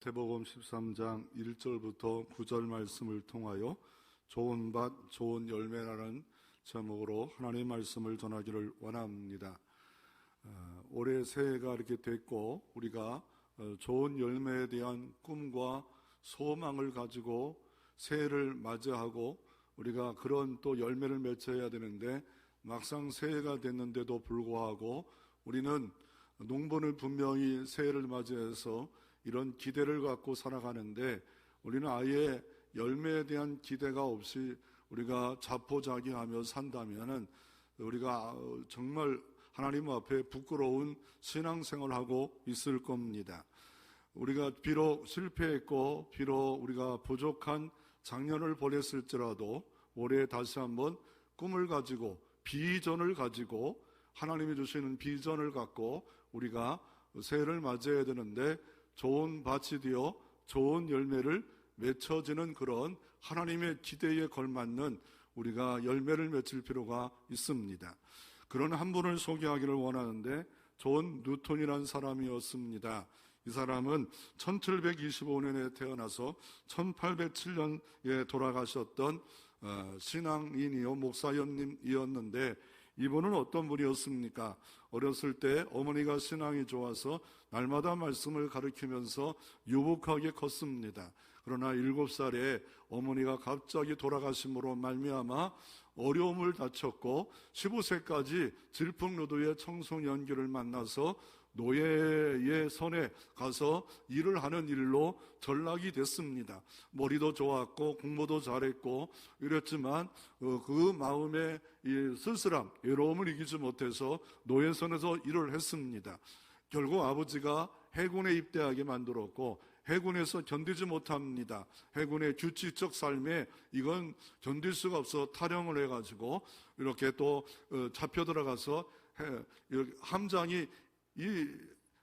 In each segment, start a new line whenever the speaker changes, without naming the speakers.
마태복음 13장 1절부터 9절 말씀을 통하여 좋은 밭 좋은 열매라는 제목으로 하나님의 말씀을 전하기를 원합니다. 올해 새해가 이렇게 됐고 우리가 좋은 열매에 대한 꿈과 소망을 가지고 새해를 맞이하고 우리가 그런 또 열매를 맺어야 되는데 막상 새해가 됐는데도 불구하고 우리는 농부는 분명히 새해를 맞이해서 이런 기대를 갖고 살아가는데 우리는 아예 열매에 대한 기대가 없이 우리가 자포자기하며 산다면은 우리가 정말 하나님 앞에 부끄러운 신앙생활을 하고 있을 겁니다. 우리가 비록 실패했고 비록 우리가 부족한 작년을 보냈을지라도 올해 다시 한번 꿈을 가지고 비전을 가지고 하나님이 주시는 비전을 갖고 우리가 새해를 맞이해야 되는데 좋은 밭이 되어 좋은 열매를 맺어지는 그런 하나님의 기대에 걸맞는 우리가 열매를 맺을 필요가 있습니다. 그런 한 분을 소개하기를 원하는데 존 뉴턴이라는 사람이었습니다. 이 사람은 1725년에 태어나서 1807년에 돌아가셨던 신앙인이요 목사님이었는데 이분은 어떤 분이었습니까? 어렸을 때 어머니가 신앙이 좋아서 날마다 말씀을 가르치면서 유복하게 컸습니다. 그러나 7살에 어머니가 갑자기 돌아가심으로 말미암아 어려움을 다쳤고 15세까지 질풍노도의 청소년기를 만나서 노예의 손에 가서 일을 하는 일로 전락이 됐습니다. 머리도 좋았고 공부도 잘했고 이랬지만 그 마음의 이 쓸쓸함, 외로움을 이기지 못해서 노예선에서 일을 했습니다. 결국 아버지가 해군에 입대하게 만들었고 해군에서 견디지 못합니다. 해군의 규칙적 삶에 이건 견딜 수가 없어 탈영을 해가지고 이렇게 또 잡혀 들어가서 함장이 이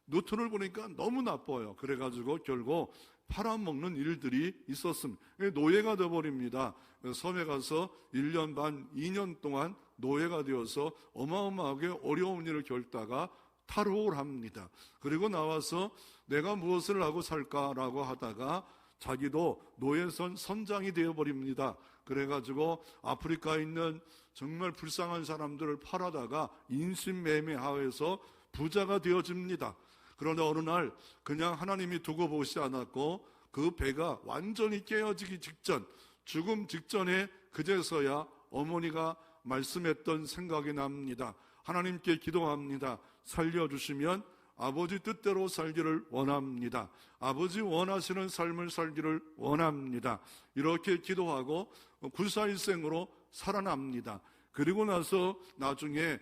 뉴턴을 보니까 너무 나빠요. 그래가지고 결국 팔아먹는 일들이 있었습니다. 노예가 되어버립니다. 섬에 가서 1년 반, 2년 동안 노예가 되어서 어마어마하게 어려운 일을 겪다가 탈옥을 합니다. 그리고 나와서 내가 무엇을 하고 살까라고 하다가 자기도 노예선 선장이 되어버립니다. 그래가지고 아프리카에 있는 정말 불쌍한 사람들을 팔아다가 인신매매하여서 부자가 되어집니다. 그러나 어느 날 그냥 하나님이 두고 보시지 않았고 그 배가 완전히 깨어지기 직전, 죽음 직전에 그제서야 어머니가 말씀했던 생각이 납니다. 하나님께 기도합니다. 살려주시면 아버지 뜻대로 살기를 원합니다. 아버지 원하시는 삶을 살기를 원합니다. 이렇게 기도하고 굴사일생으로 살아납니다. 그리고 나서 나중에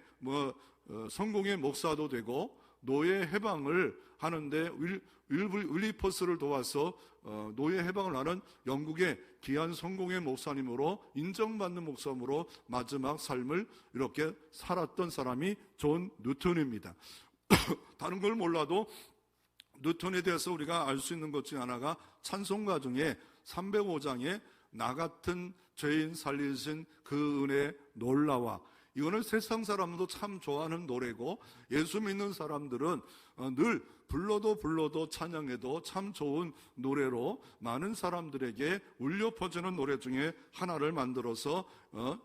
성공의 목사도 되고 노예 해방을 하는데 윌리퍼스를 도와서 노예 해방을 하는 영국의 귀한 성공의 목사님으로 인정받는 목사님으로 마지막 삶을 이렇게 살았던 사람이 존 뉴턴입니다. 다른 걸 몰라도 뉴턴에 대해서 우리가 알 수 있는 것 중 하나가 찬송가 중에 305장에 나 같은 죄인 살리신 그 은혜 놀라와, 이거는 세상 사람도 참 좋아하는 노래고 예수 믿는 사람들은 늘 불러도 찬양해도 참 좋은 노래로 많은 사람들에게 울려 퍼지는 노래 중에 하나를 만들어서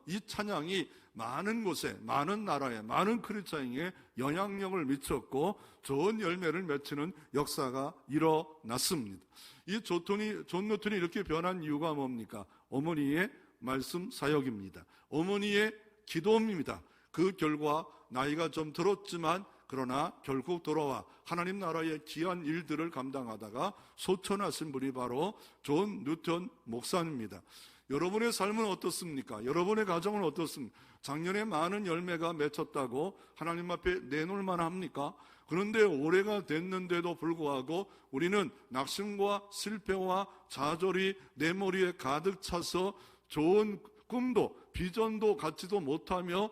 이 찬양이 많은 곳에, 많은 나라에, 많은 크리스찬에게 영향력을 미쳤고 좋은 열매를 맺히는 역사가 일어났습니다. 이 존 뉴턴이 이렇게 변한 이유가 뭡니까? 어머니의 말씀 사역입니다. 어머니의 기도입니다. 그 결과 나이가 좀 들었지만 그러나 결국 돌아와 하나님 나라의 귀한 일들을 감당하다가 소천하신 분이 바로 존 뉴턴 목사입니다. 여러분의 삶은 어떻습니까? 여러분의 가정은 어떻습니까? 작년에 많은 열매가 맺혔다고 하나님 앞에 내놓을 만합니까? 그런데 올해가 됐는데도 불구하고 우리는 낙심과 실패와 좌절이 내 머리에 가득 차서 좋은 꿈도 비전도 갖지도 못하며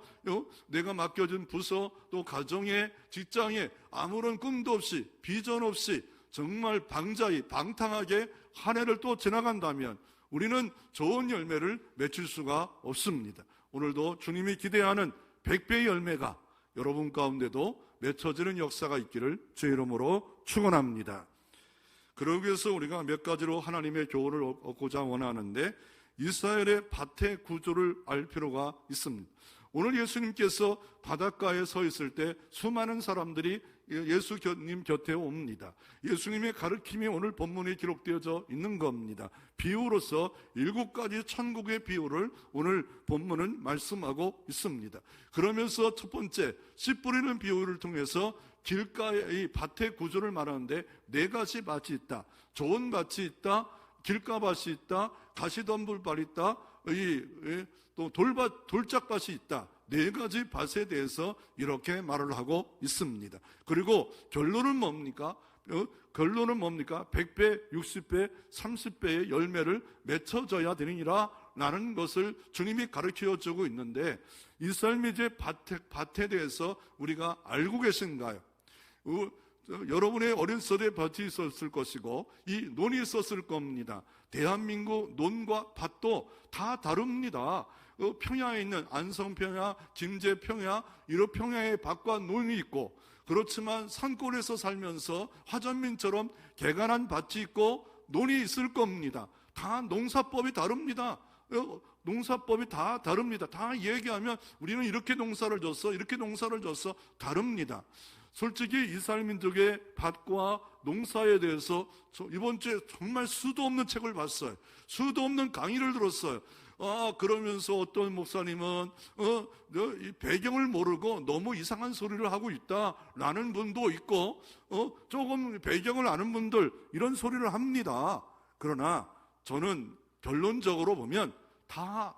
내가 맡겨진 부서 또 가정에 직장에 아무런 꿈도 없이 비전 없이 정말 방탕하게 한 해를 또 지나간다면 우리는 좋은 열매를 맺을 수가 없습니다. 오늘도 주님이 기대하는 100배의 열매가 여러분 가운데도 맺혀지는 역사가 있기를 주의 이름으로 축원합니다. 그러기 위해서 우리가 몇 가지로 하나님의 교훈을 얻고자 원하는데, 이스라엘의 밭의 구조를 알 필요가 있습니다. 오늘 예수님께서 바닷가에 서 있을 때 수많은 사람들이 예수님 곁에 옵니다. 예수님의 가르침이 오늘 본문에 기록되어져 있는 겁니다. 비유로서 7가지 천국의 비유를 오늘 본문은 말씀하고 있습니다. 그러면서 첫 번째, 씨 뿌리는 비유를 통해서 길가의 밭의 구조를 말하는데 4가지 밭이 있다. 좋은 밭이 있다, 길가밭이 있다, 가시덤불밭이 있다, 또 돌짝밭이 있다. 4가지 밭에 대해서 이렇게 말을 하고 있습니다. 그리고 결론은 뭡니까? 100배, 60배, 30배의 열매를 맺혀져야 되느니라 라는 것을 주님이 가르쳐주고 있는데, 이 삶의 이제 밭에 대해서 우리가 알고 계신가요? 여러분의 어린 시절에 밭이 있었을 것이고 이 논이 있었을 겁니다. 대한민국 논과 밭도 다 다릅니다. 평야에 있는 안성평야, 김제평야, 이런 평야의 밭과 논이 있고, 그렇지만 산골에서 살면서 화전민처럼 개간한 밭이 있고 논이 있을 겁니다. 다 농사법이 다릅니다. 농사법이 다 다릅니다. 다 얘기하면 우리는 이렇게 농사를 졌어, 이렇게 농사를 졌어, 다릅니다. 솔직히 이스라엘 민족의 밭과 농사에 대해서 이번 주에 정말 수도 없는 책을 봤어요. 수도 없는 강의를 들었어요. 그러면서 어떤 목사님은 이 배경을 모르고 너무 이상한 소리를 하고 있다라는 분도 있고, 조금 배경을 아는 분들 이런 소리를 합니다. 그러나 저는 결론적으로 보면 다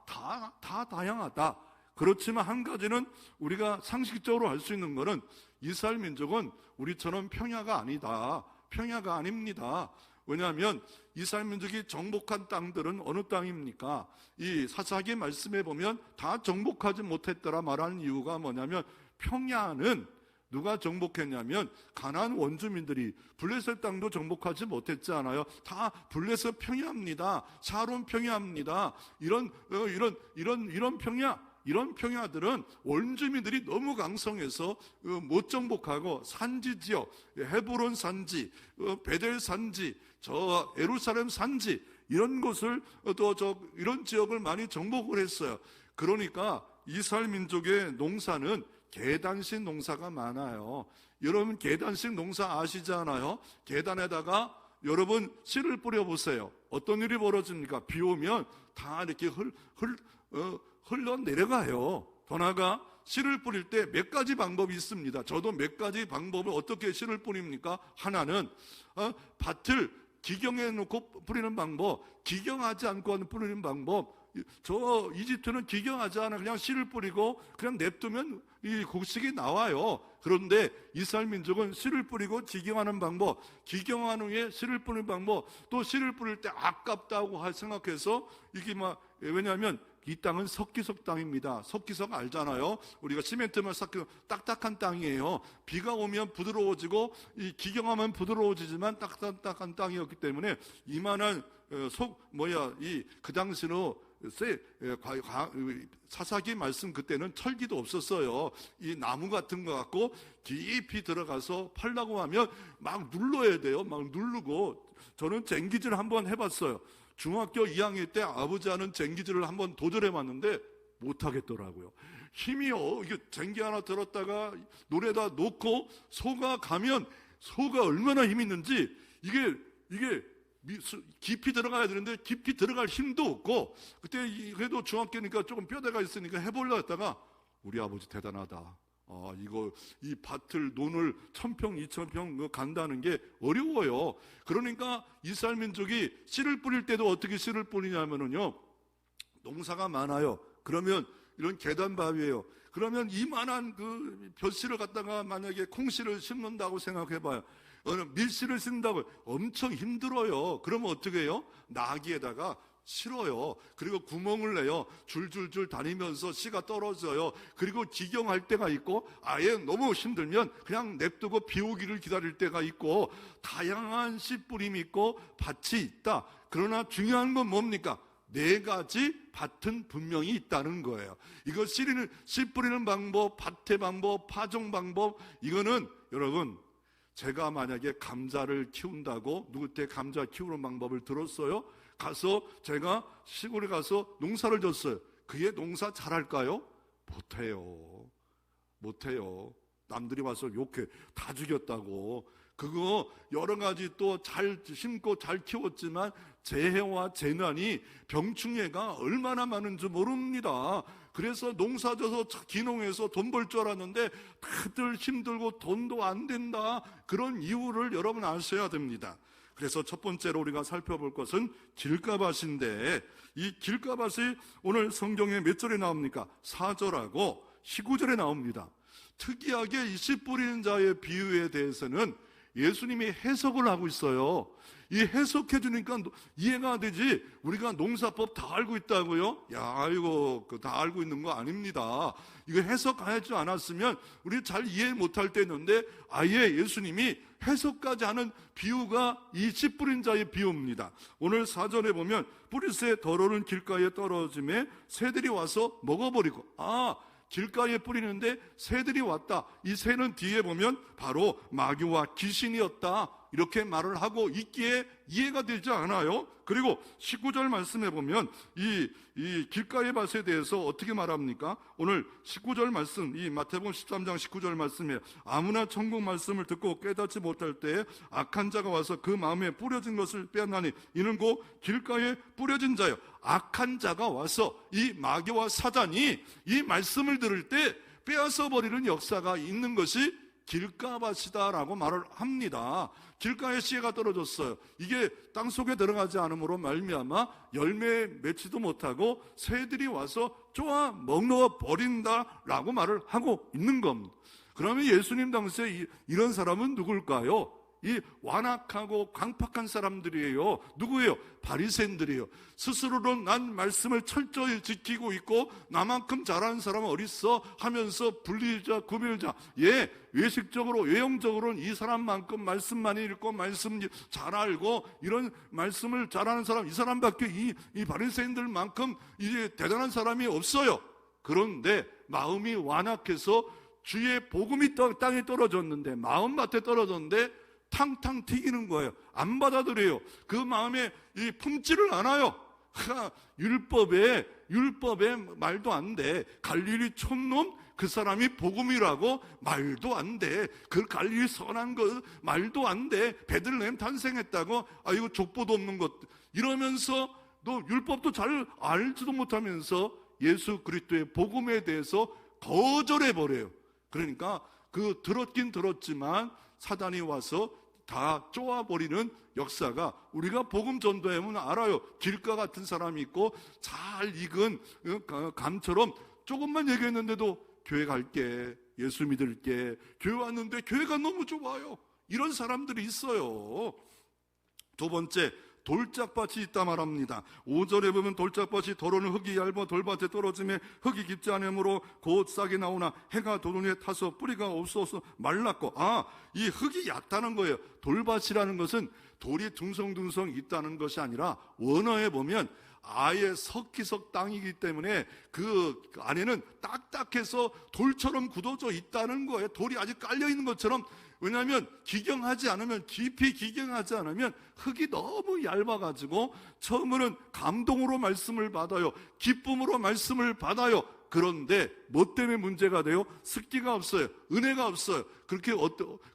다양하다. 그렇지만 한 가지는 우리가 상식적으로 알 수 있는 것은 이스라엘 민족은 우리처럼 평야가 아니다. 평야가 아닙니다. 왜냐하면 이스라엘 민족이 정복한 땅들은 어느 땅입니까? 이 사사기 말씀에 보면 다 정복하지 못했더라 말하는 이유가 뭐냐면, 평야는 누가 정복했냐면 가나안 원주민들이. 블레셋 땅도 정복하지 못했잖아요. 다 블레셋 평야입니다. 샤론 평야입니다. 이런 평야, 이런 평야들은 원주민들이 너무 강성해서 못 정복하고, 산지 지역, 헤브론 산지, 베델 산지, 저 예루살렘 산지, 이런 곳을 이런 지역을 많이 정복을 했어요. 그러니까 이스라엘 민족의 농사는 계단식 농사가 많아요. 여러분 계단식 농사 아시잖아요. 계단에다가 여러분 씨를 뿌려보세요. 어떤 일이 벌어집니까? 비 오면 다 이렇게 흘러 내려가요. 더나가 씨를 뿌릴 때 몇 가지 방법이 있습니다. 저도 몇 가지 방법을 어떻게 씨를 뿌립니까? 하나는 밭을 기경해 놓고 뿌리는 방법, 기경하지 않고 뿌리는 방법. 저 이집트는 기경하지 않아 그냥 씨를 뿌리고 그냥 냅두면 이 곡식이 나와요. 그런데 이스라엘 민족은 씨를 뿌리고 기경하는 방법, 기경한 후에 씨를 뿌리는 방법, 또 씨를 뿌릴 때 아깝다고 생각해서 이게 왜냐하면 이 땅은 석기석 땅입니다. 석기석 알잖아요. 우리가 시멘트만 쌓고 딱딱한 땅이에요. 비가 오면 부드러워지고 이 기경하면 부드러워지지만 딱딱한 땅이었기 때문에 이만한 그 당시로 사사기 말씀 그때는 철기도 없었어요. 이 나무 같은 거 갖고 깊이 들어가서 팔라고 하면 막 눌러야 돼요. 막 누르고. 저는 쟁기질 한번 해봤어요. 중학교 2학년 때 아버지 하는 쟁기질을 한번 도전해봤는데 못하겠더라고요. 힘이요. 이게 쟁기 하나 들었다가 노래다 놓고 소가 가면 소가 얼마나 힘이 있는지 이게 깊이 들어가야 되는데 깊이 들어갈 힘도 없고, 그때 그래도 중학교니까 조금 뼈대가 있으니까 해보려고 했다가 우리 아버지 대단하다. 이 밭을 논을 1000평 2000평 간다는 게 어려워요. 그러니까 이스라엘 민족이 씨를 뿌릴 때도 어떻게 씨를 뿌리냐면요, 농사가 많아요. 그러면 이런 계단밥이에요. 그러면 이만한 그 벼씨를 갖다가 만약에 콩씨를 심는다고 생각해봐요. 밀씨를 쓴다고 엄청 힘들어요. 그러면 어떻게 해요? 나귀에다가 실어요. 그리고 구멍을 내요. 줄줄줄 다니면서 씨가 떨어져요. 그리고 기경할 때가 있고, 아예 너무 힘들면 그냥 냅두고 비 오기를 기다릴 때가 있고, 다양한 씨 뿌림이 있고 밭이 있다. 그러나 중요한 건 뭡니까? 4가지 밭은 분명히 있다는 거예요. 이거 씨 뿌리는 방법, 밭의 방법, 파종 방법, 이거는 여러분 제가 만약에 감자를 키운다고 누구때 감자 키우는 방법을 들었어요? 가서 제가 시골에 가서 농사를 졌어요. 그게 농사 잘할까요? 못해요. 남들이 와서 욕해. 다 죽였다고. 그거 여러 가지 또 잘 심고 잘 키웠지만 재해와 재난이 병충해가 얼마나 많은지 모릅니다. 그래서 농사져서 기농해서 돈 벌 줄 알았는데 다들 힘들고 돈도 안 된다. 그런 이유를 여러분 아셔야 됩니다. 그래서 첫 번째로 우리가 살펴볼 것은 길가밭인데, 이 길가밭이 오늘 성경에 몇 절에 나옵니까? 4절하고 19절에 나옵니다. 특이하게 이 씨 뿌리는 자의 비유에 대해서는 예수님이 해석을 하고 있어요. 이 해석해 주니까 이해가 되지. 우리가 농사법 다 알고 있다고요? 아이고, 다 알고 있는 거 아닙니다. 이거 해석하지 않았으면 우리 잘 이해 못할 때 있는데, 아예 예수님이 해석까지 하는 비유가 이 씨 뿌린 자의 비유입니다. 오늘 4절에 보면 뿌리새 덜어는 길가에 떨어짐에 새들이 와서 먹어버리고, 길가에 뿌리는데 새들이 왔다. 이 새는 뒤에 보면 바로 마귀와 귀신이었다. 이렇게 말을 하고 있기에 이해가 되지 않아요. 그리고 19절 말씀에 보면 이 길가의 밭에 대해서 어떻게 말합니까? 오늘 19절 말씀, 이 마태복음 13장 19절 말씀에 아무나 천국 말씀을 듣고 깨닫지 못할 때에 악한 자가 와서 그 마음에 뿌려진 것을 빼앗나니 이는 곧 길가에 뿌려진 자요. 악한 자가 와서 이 마귀와 사단이 이 말씀을 들을 때 빼앗아 버리는 역사가 있는 것이 길가밭이다라고 말을 합니다. 길가에 씨가 떨어졌어요. 이게 땅속에 들어가지 않음으로 말미암아 열매 맺지도 못하고 새들이 와서 쪼아 먹어 버린다라고 말을 하고 있는 겁니다. 그러면 예수님 당시에 이런 사람은 누굴까요? 이 완악하고 강팍한 사람들이에요. 누구예요? 바리새인들이에요. 스스로는 난 말씀을 철저히 지키고 있고 나만큼 잘하는 사람은 어딨어? 하면서 분리자, 구별자. 외식적으로, 외형적으로는 이 사람만큼 말씀 많이 읽고 말씀 잘 알고 이런 말씀을 잘하는 사람, 이 사람밖에 이 바리새인들만큼 이제 대단한 사람이 없어요. 그런데 마음이 완악해서 주의 복음이 땅에 떨어졌는데, 마음밭에 떨어졌는데 탕탕 튀기는 거예요. 안 받아들여요. 그 마음에 이 품지를 않아요. 율법에 말도 안 돼. 갈릴리 촌놈 그 사람이 복음이라고 말도 안 돼. 그 갈릴리 선한 거 말도 안 돼. 베들레헴 탄생했다고 이거 족보도 없는 것 이러면서 너 율법도 잘 알지도 못하면서 예수 그리스도의 복음에 대해서 거절해 버려요. 그러니까 들었긴 들었지만 사단이 와서 다 쪼아버리는 역사가, 우리가 복음 전도하면 알아요. 길가 같은 사람이 있고 잘 익은 감처럼 조금만 얘기했는데도 교회 갈게, 예수 믿을게, 교회 왔는데 교회가 너무 좋아요. 이런 사람들이 있어요. 두 번째, 돌짝밭이 있다 말합니다. 5절에 보면 돌짝밭이 더러는 흙이 얇아 돌밭에 떨어짐에 흙이 깊지 않으므로 곧 싹이 나오나 해가 도는 에 타서 뿌리가 없어서 말랐고, 이 흙이 얕다는 거예요. 돌밭이라는 것은 돌이 둥성둥성 있다는 것이 아니라 원어에 보면 아예 석기석 땅이기 때문에 그 안에는 딱딱해서 돌처럼 굳어져 있다는 거예요. 돌이 아직 깔려 있는 것처럼. 왜냐하면 깊이 기경하지 않으면 흙이 너무 얇아가지고 처음에는 감동으로 말씀을 받아요. 기쁨으로 말씀을 받아요. 그런데 뭐 때문에 문제가 돼요? 습기가 없어요. 은혜가 없어요. 그렇게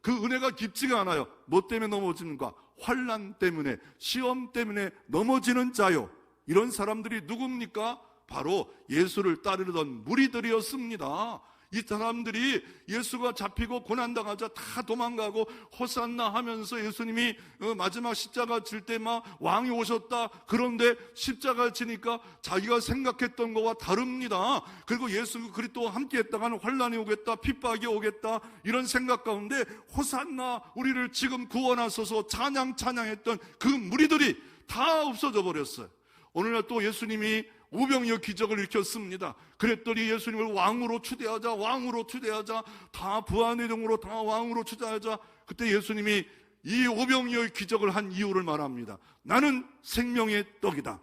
그 은혜가 깊지가 않아요. 뭐 때문에 넘어지는가? 환난 때문에, 시험 때문에 넘어지는 자요. 이런 사람들이 누굽니까? 바로 예수를 따르던 무리들이었습니다. 이 사람들이 예수가 잡히고 고난당하자 다 도망가고 호산나 하면서 예수님이 마지막 십자가 질 때 막 왕이 오셨다. 그런데 십자가 지니까 자기가 생각했던 거와 다릅니다. 그리고 예수 그리스도와 함께 했다가는 환난이 오겠다, 핍박이 오겠다, 이런 생각 가운데 호산나 우리를 지금 구원하소서 찬양했던 그 무리들이 다 없어져 버렸어요. 오늘날 또 예수님이 오병이어 기적을 일으켰습니다. 그랬더니 예수님을 왕으로 추대하자, 다 부하내종으로 다 왕으로 추대하자. 그때 예수님이 이 오병이어 기적을 한 이유를 말합니다. 나는 생명의 떡이다.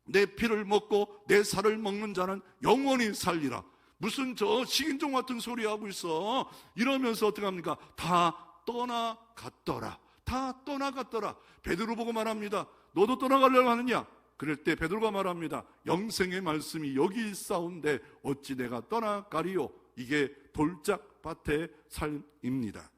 내 피를 먹고 내 살을 먹는 자는 영원히 살리라. 무슨 저 식인종 같은 소리 하고 있어. 이러면서 어떻게 합니까? 다 떠나갔더라. 다 떠나갔더라. 베드로 보고 말합니다. 너도 떠나가려고 하느냐? 그럴 때 베드로가 말합니다. 영생의 말씀이 여기 있사온데 어찌 내가 떠나가리요? 이게 돌짝밭의 삶입니다.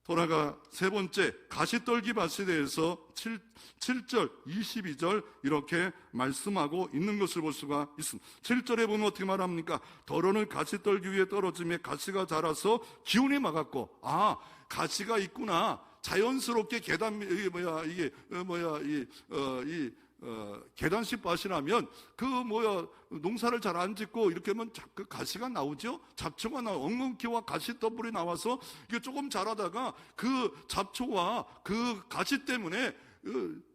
돌아가 세 번째, 가시떨기 밭에 대해서 7절, 22절 이렇게 말씀하고 있는 것을 볼 수가 있습니다. 7절에 보면 어떻게 말합니까? 더러는 가시떨기 위에 떨어짐에 가시가 자라서 기운이 막았고, 아, 가시가 있구나. 자연스럽게 계단식 밭이라면 농사를 잘 안 짓고 이렇게 하면 그 가시가 나오죠. 잡초가 엉겅퀴와 가시 더블이 나와서 이게 조금 자라다가 그 잡초와 그 가시 때문에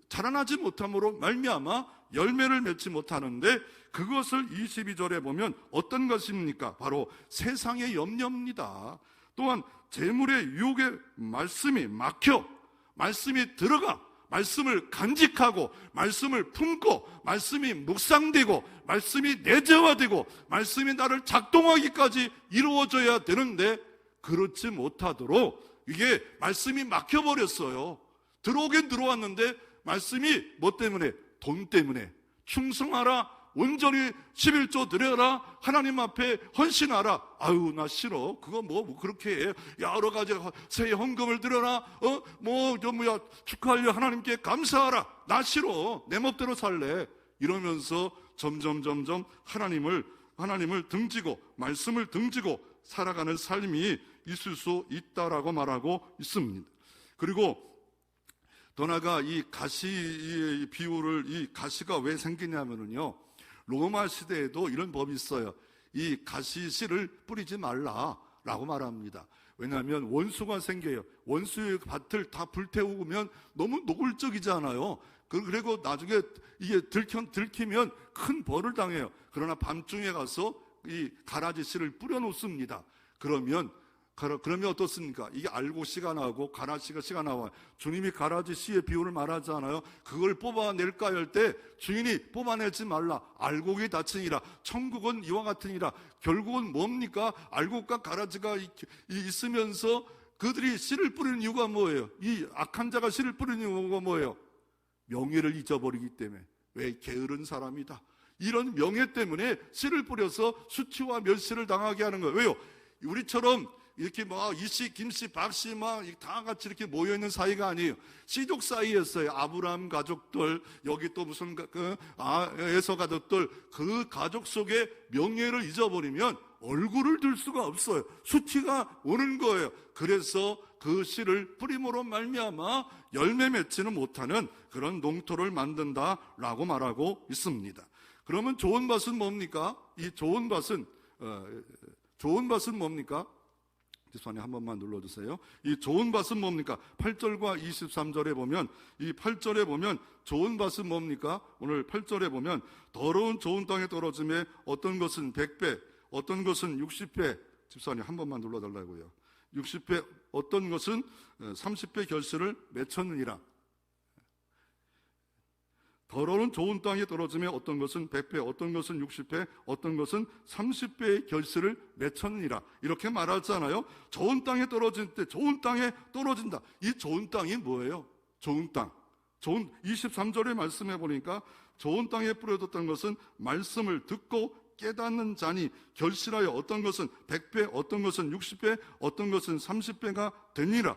자라나지 못함으로 말미암아 열매를 맺지 못하는데, 그것을 22절에 보면 어떤 것입니까? 바로 세상의 염려입니다. 또한 재물의 유혹에 말씀이 막혀, 말씀이 들어가, 말씀을 간직하고, 말씀을 품고, 말씀이 묵상되고, 말씀이 내재화되고, 말씀이 나를 작동하기까지 이루어져야 되는데, 그렇지 못하도록 이게 말씀이 막혀버렸어요. 들어오긴 들어왔는데 말씀이 뭐 때문에? 돈 때문에. 충성하라, 온전히 11조 드려라, 하나님 앞에 헌신하라. 아유, 나 싫어. 그거 뭐 그렇게 해. 여러 가지 새 헌금을 드려라. 축하하려 하나님께 감사하라. 나 싫어. 내 멋대로 살래. 이러면서 점점 하나님을 등지고, 말씀을 등지고 살아가는 삶이 있을 수 있다라고 말하고 있습니다. 그리고 더 나아가 이 가시 비유를, 이 가시가 왜 생기냐면요, 로마 시대에도 이런 법이 있어요. 이 가시 씨를 뿌리지 말라라고 말합니다. 왜냐하면 원수가 생겨요. 원수의 밭을 다 불태우면 너무 노골적이잖아요. 그리고 나중에 이게 들키면 큰 벌을 당해요. 그러나 밤중에 가서 이 가라지 씨를 뿌려놓습니다. 그러면 어떻습니까? 이게 알고 씨가 나오고 가라지가 씨가 나와요. 주님이 가라지 씨의 비유를 말하잖아요. 그걸 뽑아낼까 할 때 주인이 뽑아내지 말라. 알곡이 다치니라. 천국은 이와 같으니라. 결국은 뭡니까? 알곡과 가라지가 있으면서 그들이 씨를 뿌리는 이유가 뭐예요? 이 악한 자가 씨를 뿌리는 이유가 뭐예요? 명예를 잊어버리기 때문에. 왜? 게으른 사람이다. 이런 명예 때문에 씨를 뿌려서 수치와 멸시를 당하게 하는 거예요. 왜요? 우리처럼 이렇게 이씨, 김씨, 박씨 다 같이 이렇게 모여있는 사이가 아니에요. 씨족 사이였어요. 아브라함 가족들, 여기 또 무슨 에서 가족들, 그 가족 속에 명예를 잊어버리면 얼굴을 들 수가 없어요. 수치가 오는 거예요. 그래서 그 씨를 뿌림으로 말미암아 열매 맺지는 못하는 그런 농토를 만든다라고 말하고 있습니다. 그러면 좋은 밭은 뭡니까? 이 좋은 밭은 뭡니까? 기수안에 한 번만 눌러주세요. 이 좋은 밭은 뭡니까? 8절과 23절에 보면, 이 8절에 보면 좋은 밭은 뭡니까? 오늘 8절에 보면 더러운 좋은 땅에 떨어짐에 어떤 것은 100배, 어떤 것은 60배. 집사님 한 번만 눌러달라고요. 60배, 어떤 것은 30배 결실을 맺혔느니라. 더러운 좋은 땅에 떨어짐에 어떤 것은 100배, 어떤 것은 60배, 어떤 것은 30배의 결실을 맺혔느니라. 이렇게 말하잖아요. 좋은 땅에 떨어질 때 좋은 땅에 떨어진다. 이 좋은 땅이 뭐예요? 좋은 땅. 23절에 말씀해 보니까 좋은 땅에 뿌려졌던 것은 말씀을 듣고 깨닫는 자니 결실하여 어떤 것은 100배, 어떤 것은 60배, 어떤 것은 30배가 되니라.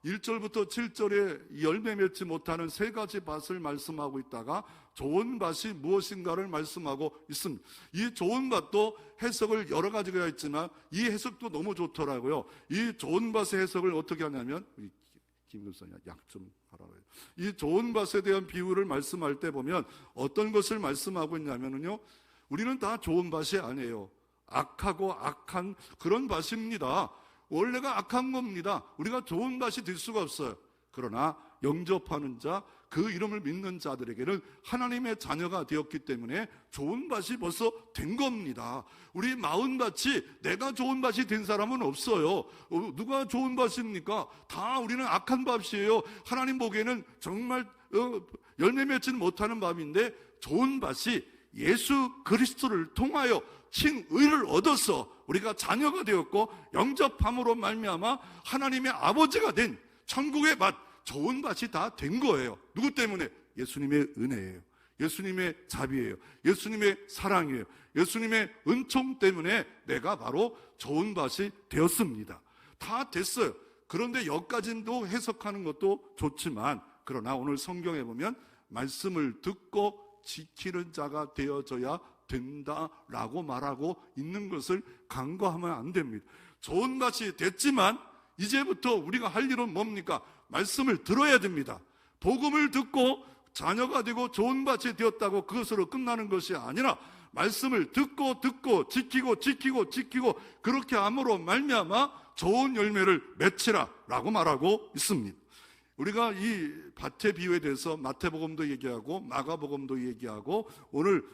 1절부터 7절에 열매 맺지 못하는 세 가지 밭을 말씀하고 있다가 좋은 밭이 무엇인가를 말씀하고 있습니다. 이 좋은 밭도 해석을 여러 가지가 있지만 이 해석도 너무 좋더라고요. 이 좋은 밭의 해석을 어떻게 하냐면, 김금선이 약 좀 하라고 해요. 이 좋은 밭에 대한 비유를 말씀할 때 보면 어떤 것을 말씀하고 있냐면요, 우리는 다 좋은 밭이 아니에요. 악하고 악한 그런 밭입니다. 원래가 악한 겁니다. 우리가 좋은 밭이 될 수가 없어요. 그러나 영접하는 자, 그 이름을 믿는 자들에게는 하나님의 자녀가 되었기 때문에 좋은 밭이 벌써 된 겁니다. 우리 마흔밭이 내가 좋은 밭이 된 사람은 없어요. 누가 좋은 밭입니까? 다 우리는 악한 밭이에요. 하나님 보기에는 정말 열매 맺지는 못하는 밭인데 좋은 밭이 예수 그리스도를 통하여 칭의를 얻어서 우리가 자녀가 되었고 영접함으로 말미암아 하나님의 아버지가 된 천국의 밭, 좋은 밭이 다 된 거예요. 누구 때문에? 예수님의 은혜예요. 예수님의 자비예요. 예수님의 사랑이에요. 예수님의 은총 때문에 내가 바로 좋은 밭이 되었습니다. 다 됐어요. 그런데 여기까지도 해석하는 것도 좋지만, 그러나 오늘 성경에 보면 말씀을 듣고 지키는 자가 되어져야 된다라고 말하고 있는 것을 간과하면 안 됩니다. 좋은 밭이 됐지만 이제부터 우리가 할 일은 뭡니까? 말씀을 들어야 됩니다. 복음을 듣고 자녀가 되고 좋은 밭이 되었다고 그것으로 끝나는 것이 아니라 말씀을 듣고 지키고 그렇게 함으로 말미암아 좋은 열매를 맺히라 라고 말하고 있습니다. 우리가 이 밭의 비유에 대해서 마태복음도 얘기하고 마가복음도 얘기하고 오늘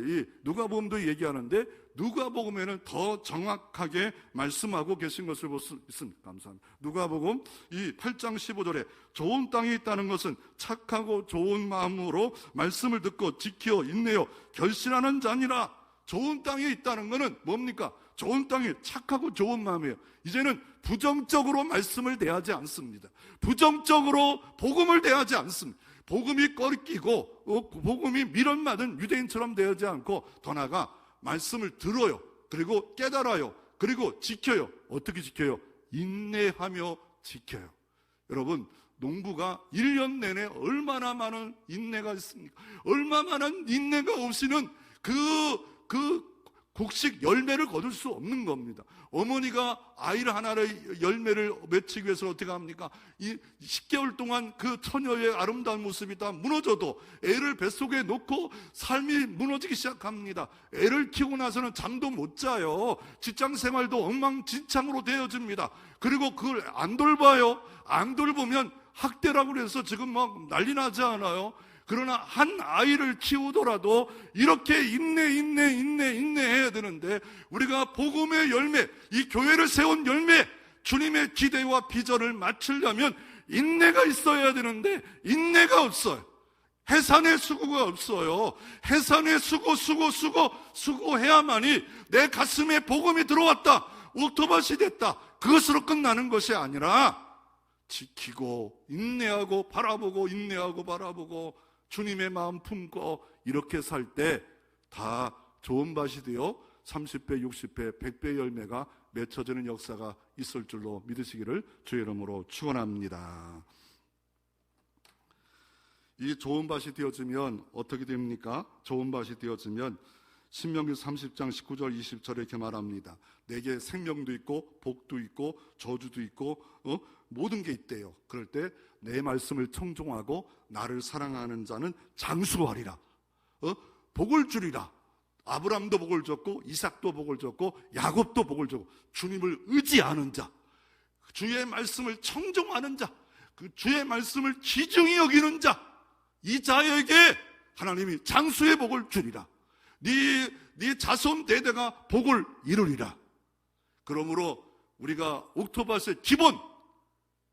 이 누가복음도 얘기하는데 누가복음에는 더 정확하게 말씀하고 계신 것을 볼 수 있습니다. 감사합니다. 누가복음 이 8장 15절에 좋은 땅이 있다는 것은 착하고 좋은 마음으로 말씀을 듣고 지켜 인내요 결실하는 자니라. 좋은 땅이 있다는 것은 뭡니까? 좋은 땅이 착하고 좋은 마음이에요. 이제는 부정적으로 말씀을 대하지 않습니다. 부정적으로 복음을 대하지 않습니다. 복음이 꺾이고 복음이 미련맞은 유대인처럼 대하지 않고 더 나아가 말씀을 들어요. 그리고 깨달아요. 그리고 지켜요. 어떻게 지켜요? 인내하며 지켜요. 여러분, 농부가 1년 내내 얼마나 많은 인내가 있습니까? 얼마나 많은 인내가 없이는 그 곡식 열매를 거둘 수 없는 겁니다. 어머니가 아이를 하나를 열매를 맺히기 위해서 어떻게 합니까? 이 10개월 동안 그 처녀의 아름다운 모습이 다 무너져도 애를 뱃속에 놓고 삶이 무너지기 시작합니다. 애를 키우고 나서는 잠도 못 자요. 직장 생활도 엉망진창으로 되어집니다. 그리고 그걸 안 돌봐요. 안 돌보면 학대라고 그래서 지금 막 난리 나지 않아요? 그러나 한 아이를 키우더라도 이렇게 인내해야 되는데 우리가 복음의 열매, 이 교회를 세운 열매, 주님의 기대와 비전을 맞추려면 인내가 있어야 되는데 인내가 없어요. 해산의 수고가 없어요. 해산의 수고해야만이 내 가슴에 복음이 들어왔다, 옥토밭이 됐다, 그것으로 끝나는 것이 아니라 지키고 인내하고 바라보고 인내하고 바라보고 주님의 마음 품고 이렇게 살 때 다 좋은 밭이 되어 30배, 60배, 100배 열매가 맺혀지는 역사가 있을 줄로 믿으시기를 주의 이름으로 축원합니다. 이 좋은 밭이 되어지면 어떻게 됩니까? 좋은 밭이 되어지면 신명기 30장 19절 20절에 이렇게 말합니다. 내게 생명도 있고 복도 있고 저주도 있고 모든 게 있대요. 그럴 때 내 말씀을 청종하고 나를 사랑하는 자는 장수하리라. 복을 주리라. 아브람도 복을 줬고 이삭도 복을 줬고 야곱도 복을 줬고 주님을 의지하는 자, 주의 말씀을 청종하는 자, 그 주의 말씀을 귀중히 여기는 자, 이 자에게 하나님이 장수의 복을 주리라. 네 자손 대대가 복을 이루리라. 그러므로 우리가 옥토밭의 기본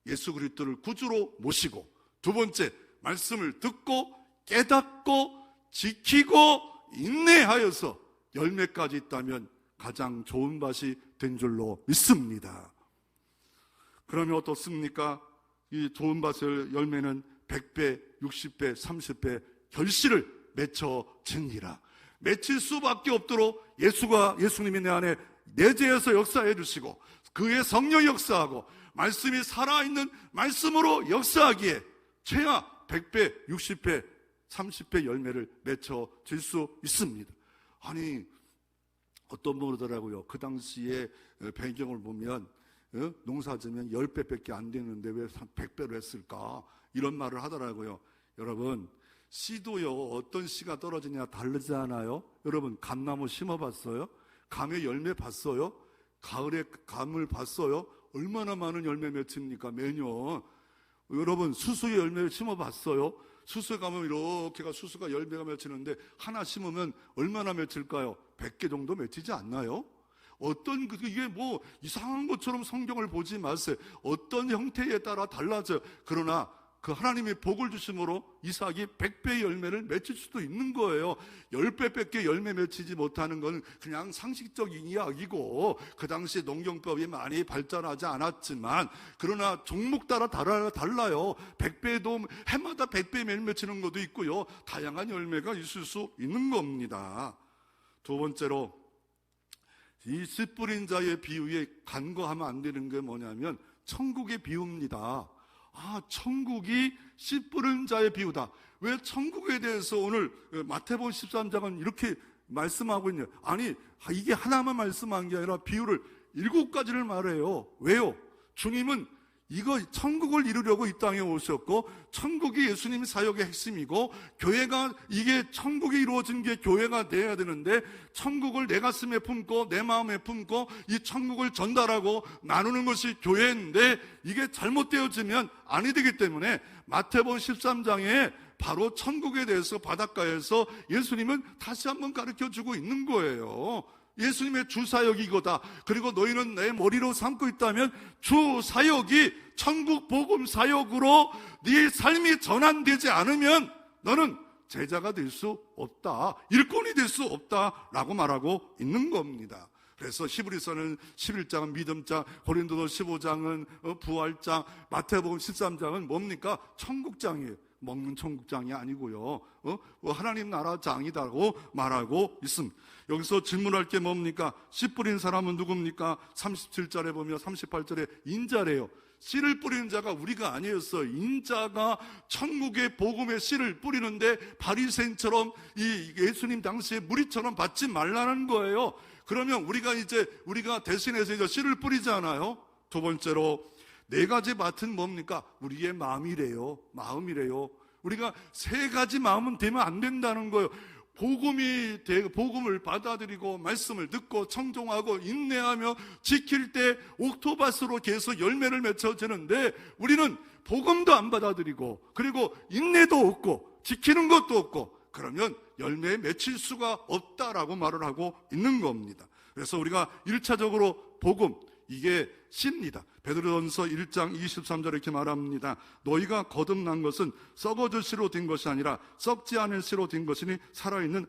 예수 그리스도를 구주로 모시고, 두 번째 말씀을 듣고 깨닫고 지키고 인내하여서 열매까지 있다면 가장 좋은 밭이 된 줄로 믿습니다. 그러면 어떻습니까? 이 좋은 밭의 열매는 100배, 60배, 30배 결실을 맺혀지니라. 맺힐 수밖에 없도록 예수님이 내 안에 내재해서 역사해 주시고 그의 성령이 역사하고 말씀이 살아있는 말씀으로 역사하기에 최하 100배, 60배, 30배 열매를 맺혀질 수 있습니다. 아니, 어떤 분은 그러더라고요. 그 당시에 배경을 보면 농사 지면 10배밖에 안 되는데 왜 100배로 했을까? 이런 말을 하더라고요. 여러분, 씨도요, 어떤 씨가 떨어지냐 다르지 않아요? 여러분, 감나무 심어봤어요? 감의 열매 봤어요? 가을에 감을 봤어요? 얼마나 많은 열매 맺힙니까? 매년. 여러분, 수수의 열매를 심어봤어요? 수수에 가면 이렇게가 수수가 열매가 맺히는데 하나 심으면 얼마나 맺힐까요? 100개 정도 맺히지 않나요? 이게 이상한 것처럼 성경을 보지 마세요. 어떤 형태에 따라 달라져요. 그러나 그 하나님의 복을 주심으로 이삭이 100배의 열매를 맺힐 수도 있는 거예요. 10배밖에 열매 맺히지 못하는 건 그냥 상식적인 이야기고, 그 당시 농경법이 많이 발전하지 않았지만, 그러나 종목 따라 달라요. 100배도 해마다 100배 맺히는 것도 있고요. 다양한 열매가 있을 수 있는 겁니다. 두 번째로, 이 씨 뿌린 자의 비유에 간과하면 안 되는 게 뭐냐면 천국의 비유입니다. 천국이 씨 뿌린 자의 비유다. 왜 천국에 대해서 오늘 마태복음 13장은 이렇게 말씀하고 있냐? 아니, 이게 하나만 말씀한 게 아니라 비유를 7가지를 말해요. 왜요? 주님은 이거 천국을 이루려고 이 땅에 오셨고, 천국이 예수님 사역의 핵심이고, 교회가, 이게 천국이 이루어진 게 교회가 돼야 되는데, 천국을 내 가슴에 품고 내 마음에 품고 이 천국을 전달하고 나누는 것이 교회인데, 이게 잘못되어지면 아니 되기 때문에 마태복음 13장에 바로 천국에 대해서 바닷가에서 예수님은 다시 한번 가르쳐주고 있는 거예요. 예수님의 주 사역이 이거다. 그리고 너희는 내 머리로 삼고 있다면 주 사역이 천국 복음 사역으로 네 삶이 전환되지 않으면 너는 제자가 될 수 없다, 일꾼이 될 수 없다라고 말하고 있는 겁니다. 그래서 히브리서는 11장은 믿음장, 고린도서 15장은 부활장, 마태복음 13장은 뭡니까? 천국장이에요. 먹는 천국장이 아니고요, 하나님 나라 장이라고 말하고 있습니다. 여기서 질문할 게 뭡니까? 씨 뿌린 사람은 누굽니까? 37절에 보면 38절에 인자래요. 씨를 뿌리는 자가 우리가 아니었어요. 인자가 천국의 복음의 씨를 뿌리는데 바리새인처럼 이 예수님 당시에 무리처럼 받지 말라는 거예요. 그러면 우리가 대신해서 이제 씨를 뿌리잖아요. 두 번째로, 4가지 밭은 뭡니까? 우리의 마음이래요. 우리가 3가지 마음은 되면 안 된다는 거예요. 복음을 받아들이고 말씀을 듣고 청종하고 인내하며 지킬 때 옥토바스로 계속 열매를 맺혀지는데, 우리는 복음도 안 받아들이고 그리고 인내도 없고 지키는 것도 없고, 그러면 열매에 맺힐 수가 없다라고 말을 하고 있는 겁니다. 그래서 우리가 1차적으로 복음, 이게 씨입니다. 베드로전서 1장 23절에 이렇게 말합니다. 너희가 거듭난 것은 썩어질 씨로 된 것이 아니라 썩지 않을 씨로 된 것이니 살아있는,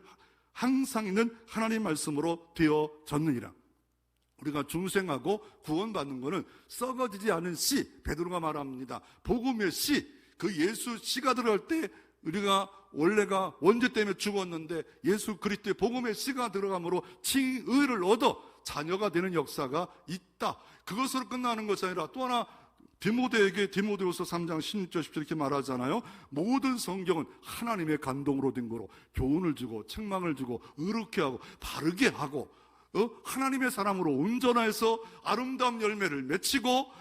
항상 있는 하나님 말씀으로 되어졌느니라. 우리가 중생하고 구원받는 것은 썩어지지 않은 씨, 베드로가 말합니다. 복음의 씨, 그 예수 씨가 들어갈 때 우리가 원래가 원죄 때문에 죽었는데 예수 그리스도의 복음의 씨가 들어감으로 칭의를 얻어 자녀가 되는 역사가 있다. 그것으로 끝나는 것이 아니라 또 하나, 디모데후서 3장 16절 17절 이렇게 말하잖아요. 모든 성경은 하나님의 감동으로 된 거로 교훈을 주고 책망을 주고 의롭게 하고 바르게 하고 하나님의 사람으로 온전해서 아름다운 열매를 맺히고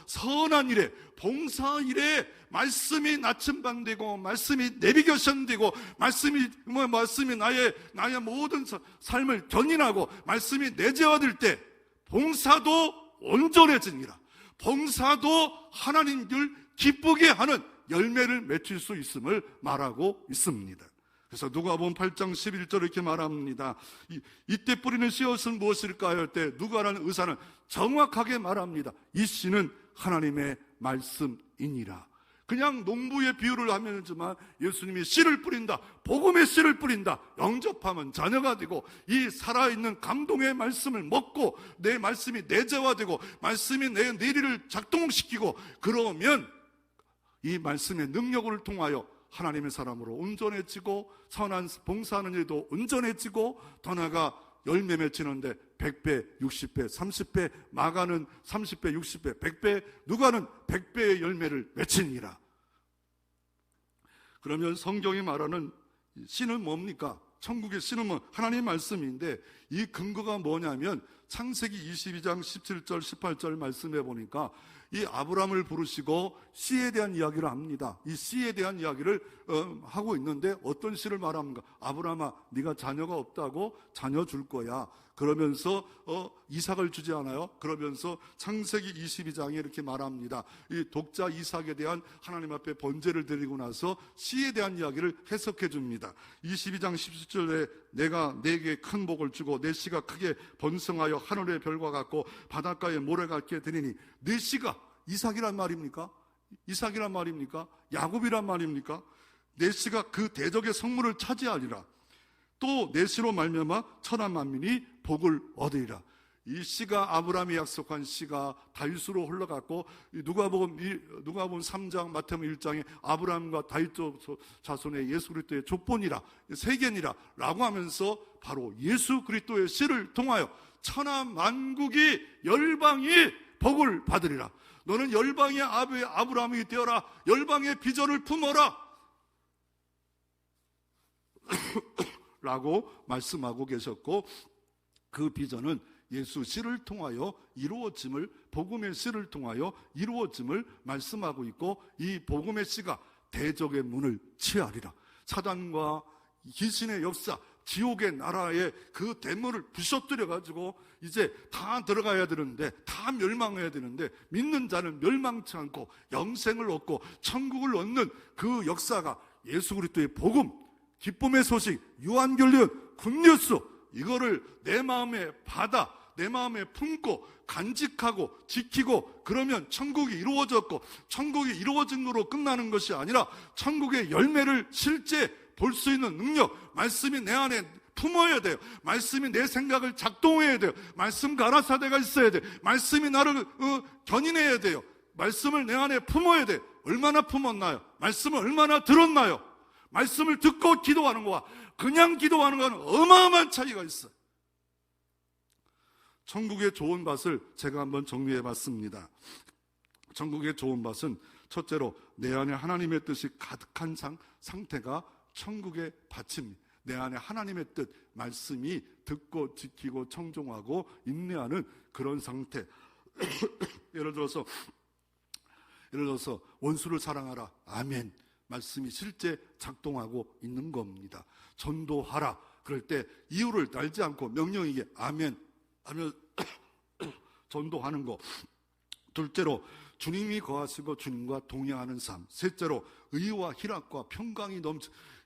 선한 일에, 봉사 일에 말씀이 나침반되고 말씀이 내비게이션되고 말씀이 나의 모든 삶을 견인하고 말씀이 내재화될 때 봉사도 온전해집니다. 봉사도 하나님을 기쁘게 하는 열매를 맺힐 수 있음을 말하고 있습니다. 그래서 누가복음 8장 11절 이렇게 말합니다. 이때 뿌리는 씨앗은 무엇일까요? 할 때 누가라는 의사는 정확하게 말합니다. 이 씨는 하나님의 말씀이니라. 그냥 농부의 비유를 하면서만 예수님이 씨를 뿌린다, 복음의 씨를 뿌린다, 영접하면 자녀가 되고 이 살아있는 감동의 말씀을 먹고 내 말씀이 내재화되고 말씀이 내 뇌리를 작동시키고, 그러면 이 말씀의 능력을 통하여 하나님의 사람으로 온전해지고 선한 봉사하는 일도 온전해지고, 더 나아가 열매 맺히는데 100배, 60배, 30배, 마가는 30배, 60배, 100배, 누가는 100배의 열매를 맺히니라. 그러면 성경이 말하는 씨는 뭡니까? 천국의 씨는 뭐 하나님의 말씀인데, 이 근거가 뭐냐면 창세기 22장 17절 18절 말씀해 보니까 이 아브라함을 부르시고 씨에 대한 이야기를 합니다. 이 씨에 대한 이야기를 하고 있는데 어떤 씨를 말합니까? 아브라함아, 네가 자녀가 없다고 자녀 줄 거야. 그러면서 이삭을 주지 않아요? 그러면서 창세기 22장에 이렇게 말합니다. 이 독자 이삭에 대한 하나님 앞에 번제를 드리고 나서 씨에 대한 이야기를 해석해 줍니다. 22장 17절에 내가 네게 큰 복을 주고 내 씨가 크게 번성하여 하늘의 별과 같고 바닷가의 모래 같게 되리니, 네 씨가 이삭이란 말입니까? 이삭이란 말입니까? 야곱이란 말입니까? 내 씨가 그 대적의 성문을 차지하리라. 또 내 씨로 말미암아 천하 만민이 복을 얻으리라. 이 씨가 아브라함이 약속한 씨가 다윗으로 흘러갔고, 누가복음 3장, 마태복음 1장에 아브라함과 다윗 자손의 예수 그리스도의 족본이라, 세견이라 라고 하면서 바로 예수 그리스도의 씨를 통하여 천하 만국이 열방이 복을 받으리라. 너는 열방의 아브라함이 되어라. 열방의 비전을 품어라 라고 말씀하고 계셨고, 그 비전은 예수 씨를 통하여 이루어짐을, 복음의 씨를 통하여 이루어짐을 말씀하고 있고, 이 복음의 씨가 대적의 문을 치하리라. 사단과 귀신의 역사, 지옥의 나라에 그 대문을 부셔뜨려 가지고 이제 다 들어가야 되는데, 다 멸망해야 되는데, 믿는 자는 멸망치 않고 영생을 얻고 천국을 얻는 그 역사가 예수 그리스도의 복음, 기쁨의 소식, 유한결론, 굿뉴스, 이거를 내 마음에 받아, 내 마음에 품고 간직하고 지키고, 그러면 천국이 이루어졌고, 천국이 이루어진 거로 끝나는 것이 아니라 천국의 열매를 실제 볼 수 있는 능력, 말씀이 내 안에 품어야 돼요. 말씀이 내 생각을 작동해야 돼요. 말씀 가라사대가 있어야 돼요. 말씀이 나를 견인해야 돼요. 말씀을 내 안에 품어야 돼요. 얼마나 품었나요? 말씀을 얼마나 들었나요? 말씀을 듣고 기도하는 거와 그냥 기도하는 거는 어마어마한 차이가 있어요. 천국의 좋은 밭을 제가 한번 정리해 봤습니다. 천국의 좋은 밭은 첫째로 내 안에 하나님의 뜻이 가득한 상태가 천국의 밭입니다. 내 안에 하나님의 뜻, 말씀이 듣고 지키고 청종하고 인내하는 그런 상태. 예를 들어서 원수를 사랑하라. 아멘. 말씀이 실제 작동하고 있는 겁니다. 전도하라. 그럴 때 이유를 달지 않고 명령이게 아멘 하며 전도하는 거. 둘째로 주님이 거하시고 주님과 동행하는 삶. 셋째로 의와 희락과 평강이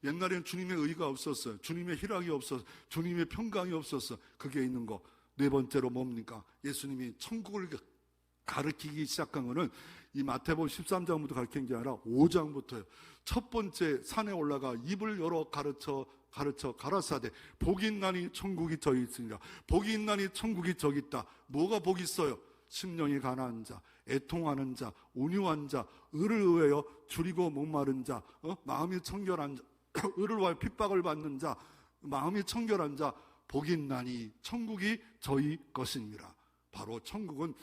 옛날에는 주님의 의가 없었어요. 주님의 희락이 없었어요. 주님의 평강이 없었어요. 그게 있는 거. 네 번째로 뭡니까? 예수님이 천국을 가르치기 시작한 거는 이 마태복음 13장부터 가르친 게 아니라 5장부터예요. 첫 번째 산에 올라가 입을 열어 가르쳐 가라사대 복이 있나니 천국이 저기 있으니라. 복이 있나니 천국이 저기 있다. 뭐가 복이 있어요? 심령이 가난한 자, 애통하는 자, 온유한 자, 의를 의하여 줄이고 목마른 자, 마음이 청결한 자, 의를 위하여 핍박을 받는 자, 마음이 청결한 자, 복이 있나니 천국이 저희 것이니라. 바로 천국은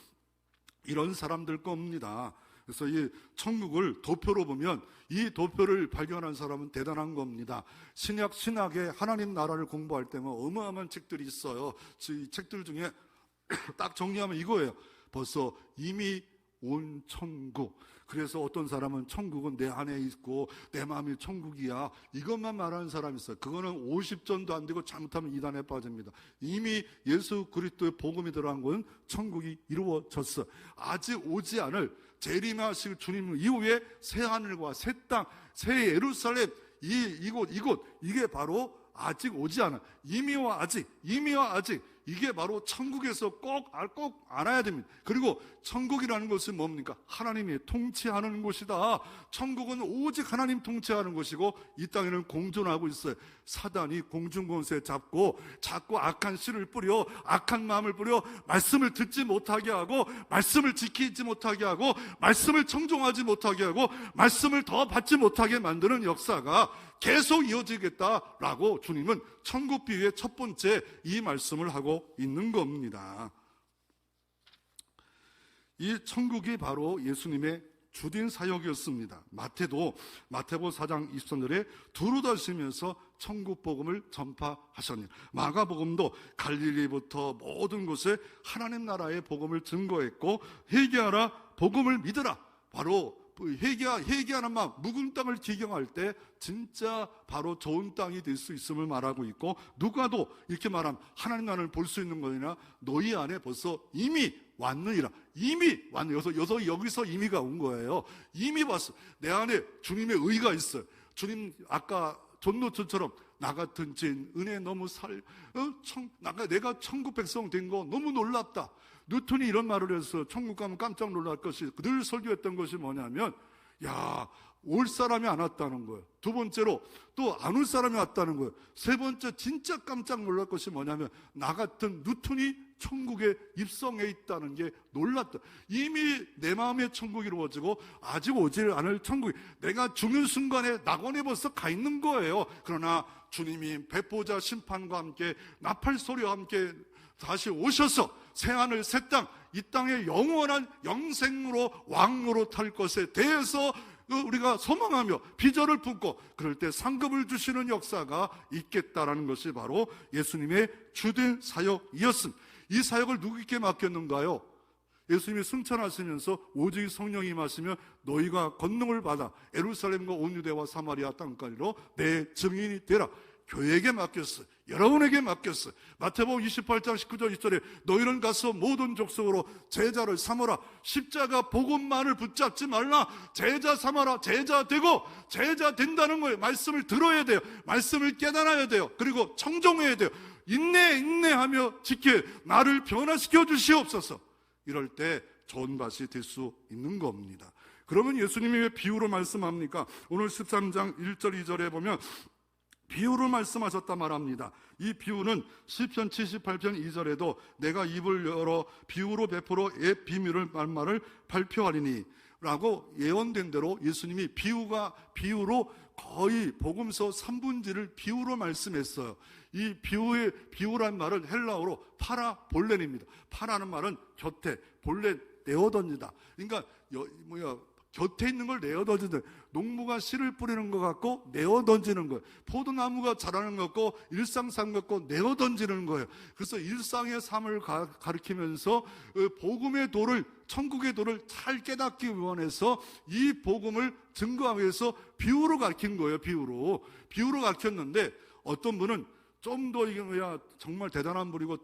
이런 사람들 겁니다. 그래서 이 천국을 도표로 보면 이 도표를 발견한 사람은 대단한 겁니다. 신약에 하나님 나라를 공부할 때면 어마어마한 책들이 있어요. 이 책들 중에 딱 정리하면 이거예요. 벌써 이미 온 천국. 그래서 어떤 사람은 천국은 내 안에 있고 내 마음이 천국이야, 이것만 말하는 사람이 있어요. 그거는 50전도 안 되고 잘못하면 이단에 빠집니다. 이미 예수 그리스도의 복음이 들어간 건 천국이 이루어졌어. 아직 오지 않을 재림하실 주님 이후에 새 하늘과 새 땅, 새 예루살렘, 이곳 이게 바로 아직 오지 않아. 이미와 아직 이게 바로 천국에서 꼭 알아야 됩니다. 그리고 천국이라는 것은 뭡니까? 하나님이 통치하는 곳이다. 천국은 오직 하나님 통치하는 곳이고, 이 땅에는 공존하고 있어요. 사단이 공중권세 잡고 자꾸 악한 씨를 뿌려, 악한 마음을 뿌려 말씀을 듣지 못하게 하고, 말씀을 지키지 못하게 하고, 말씀을 청종하지 못하게 하고, 말씀을 더 받지 못하게 만드는 역사가 계속 이어지겠다라고 주님은 천국 비유의 첫 번째 이 말씀을 하고 있는 겁니다. 이 천국이 바로 예수님의 주된 사역이었습니다. 마태복음 4장 23절에 두루 다니시면서 천국 복음을 전파하셨니. 마가복음도 갈릴리부터 모든 곳에 하나님 나라의 복음을 증거했고, 회개하라, 복음을 믿으라. 바로 회개하는 마음, 묵은 땅을 기경할 때 진짜 바로 좋은 땅이 될 수 있음을 말하고 있고, 누가도 이렇게 말하면 하나님 나라를 볼 수 있는 거냐, 너희 안에 벌써 이미 왔느니라. 이미 왔네. 여기서 이미가 온 거예요. 이미 왔어. 내 안에 주님의 의가 있어요. 주님 아까 존노천처럼 나 같은 죄인 은혜 너무 내가 천국 백성 된 거 너무 놀랍다. 뉴턴이 이런 말을 해서 천국 가면 깜짝 놀랄 것이, 늘 설교했던 것이 뭐냐면, 야, 올 사람이 안 왔다는 거예요. 두 번째로 또 안 올 사람이 왔다는 거예요. 세 번째 진짜 깜짝 놀랄 것이 뭐냐면 나 같은 뉴턴이 천국에 입성해 있다는 게 놀랐다. 이미 내 마음에 천국이 이루어지고 아직 오지 않을 천국이, 내가 죽는 순간에 낙원에 벌써 가 있는 거예요. 그러나 주님이 백보자 심판과 함께 나팔 소리와 함께 다시 오셔서 새하늘 새 땅, 이 땅의 영원한 영생으로 왕으로 탈 것에 대해서 우리가 소망하며 비전을 품고 그럴 때 상급을 주시는 역사가 있겠다라는 것이 바로 예수님의 주된 사역이었습니다. 이 사역을 누구에게 맡겼는가요? 예수님이 승천하시면서 오직 성령이 임하시면 너희가 권능을 받아 예루살렘과 온 유대와 사마리아 땅까지로 내 증인이 되라. 교회에게 맡겼어요. 여러분에게 맡겼어요. 마태복음 28장 19절 20절에 너희는 가서 모든 족속으로 제자를 삼아라. 십자가 복음만을 붙잡지 말라. 제자 삼아라. 제자 되고, 제자 된다는 거예요. 말씀을 들어야 돼요. 말씀을 깨달아야 돼요. 그리고 청종해야 돼요. 인내하며 지켜 나를 변화시켜 주시옵소서. 이럴 때 좋은 밭이 될 수 있는 겁니다. 그러면 예수님이 왜 비유로 말씀합니까? 오늘 13장 1절 2절에 보면 비유로 말씀하셨다 말합니다. 이 비유는 시편 78편 2절에도 내가 입을 열어 비유로 베풀어 옛 비밀을 말말을 발표하리니 라고 예언된 대로 예수님이 비유로 거의 복음서 3분지를 비유로 말씀했어요. 이 비유란 말은 헬라어로 파라볼렌입니다. 파라는 말은 곁에, 볼렌 내어던지다. 그러니까 곁에 있는 걸 내어던지는, 농부가 씨를 뿌리는 것 같고 내어던지는 거예요. 포도나무가 자라는 것 같고 일상삶 같고 내어던지는 거예요. 그래서 일상의 삶을 가리키면서 복음의 도를, 천국의 도를 잘 깨닫기 위해서 이 복음을 증거하기 위해서 비유로 가르친 거예요. 비유로 가르쳤는데 어떤 분은 좀 더 이게 정말 대단한 분이고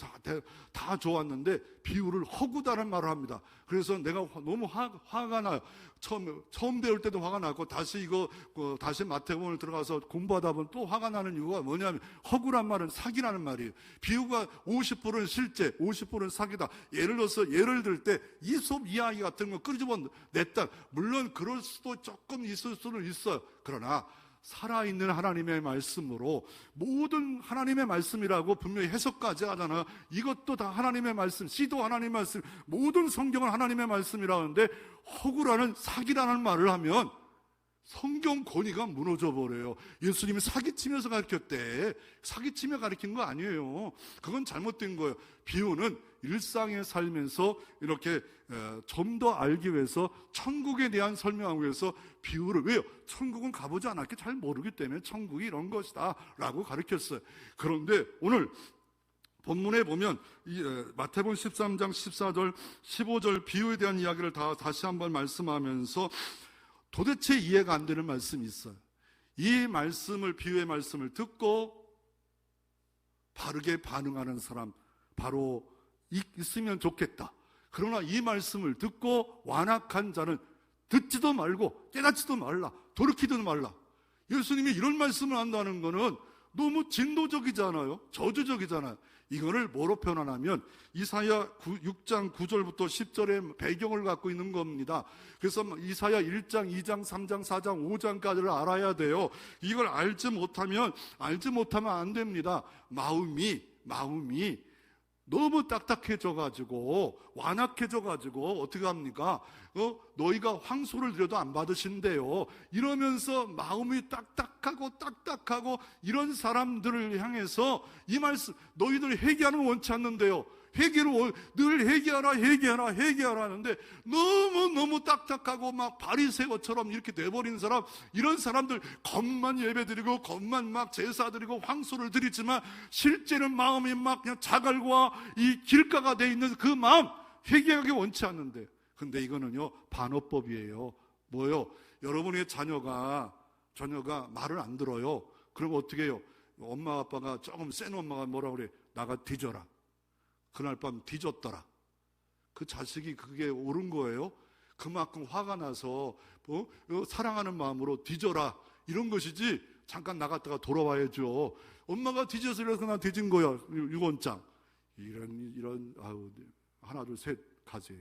다 좋았는데 비유를 허구다는 말을 합니다. 그래서 내가 너무 화가 나요. 처음 배울 때도 화가 나고 다시 마태복음을 들어가서 공부하다 보면 또 화가 나는 이유가 뭐냐면 허구란 말은 사기라는 말이에요. 비유가 50%는 실제, 50%는 사기다. 예를 들 때 이솝 이야기 같은 거 끄집어 냈다. 물론 그럴 수도 조금 있을 수는 있어요. 그러나 살아있는 하나님의 말씀으로, 모든 하나님의 말씀이라고 분명히 해석까지 하잖아요. 이것도 다 하나님의 말씀, 시도 하나님의 말씀, 모든 성경은 하나님의 말씀이라고 하는데 허구라는, 사기라는 말을 하면 성경 권위가 무너져 버려요. 예수님이 사기치면서 가르쳤대. 사기치며 가르친 거 아니에요. 그건 잘못된 거예요. 비유는 일상에 살면서 이렇게 좀 더 알기 위해서, 천국에 대한 설명하기 위해서 비유를, 왜요? 천국은 가보지 않았기 잘 모르기 때문에 천국이 이런 것이다 라고 가르쳤어요. 그런데 오늘 본문에 보면 마태복음 13장 14절 15절 비유에 대한 이야기를 다시 한번 말씀하면서 도대체 이해가 안 되는 말씀이 있어요. 이 말씀을, 비유의 말씀을 듣고 바르게 반응하는 사람 바로 있으면 좋겠다. 그러나 이 말씀을 듣고 완악한 자는 듣지도 말고 깨닫지도 말라, 돌이키지도 말라. 예수님이 이런 말씀을 한다는 것은 너무 진도적이잖아요. 저주적이잖아요. 이거를 뭐로 표현하냐면 이사야 6장 9절부터 10절의 배경을 갖고 있는 겁니다. 그래서 이사야 1장, 2장, 3장, 4장, 5장까지를 알아야 돼요. 이걸 알지 못하면 안 됩니다. 마음이 너무 딱딱해져가지고 완악해져가지고 어떻게 합니까? 너희가 황소를 드려도 안 받으신대요. 이러면서 마음이 딱딱하고 이런 사람들을 향해서 이 말씀, 너희들 회개하는 건 원치 않는데요. 늘 회개하라 하는데 너무 딱딱하고 막 바리새어처럼 이렇게 돼버린 사람, 이런 사람들 겉만 예배드리고 겉만 막 제사드리고 황소를 드리지만 실제는 마음이 막 그냥 자갈과 이 길가가 돼 있는 그 마음, 회개하기 원치 않는데. 근데 이거는요 반어법이에요. 뭐요? 여러분의 자녀가 말을 안 들어요. 그럼 어떻게 해요? 엄마 아빠가 조금 센 엄마가 뭐라 그래? 나가 뒤져라. 그날 밤 뒤졌더라. 그 자식이 그게 옳은 거예요? 그만큼 화가 나서 사랑하는 마음으로 뒤져라, 이런 것이지 잠깐 나갔다가 돌아와야죠. 엄마가 뒤져서 이래서 나 뒤진 거야. 6원장. 이런 하나 둘 셋 가지.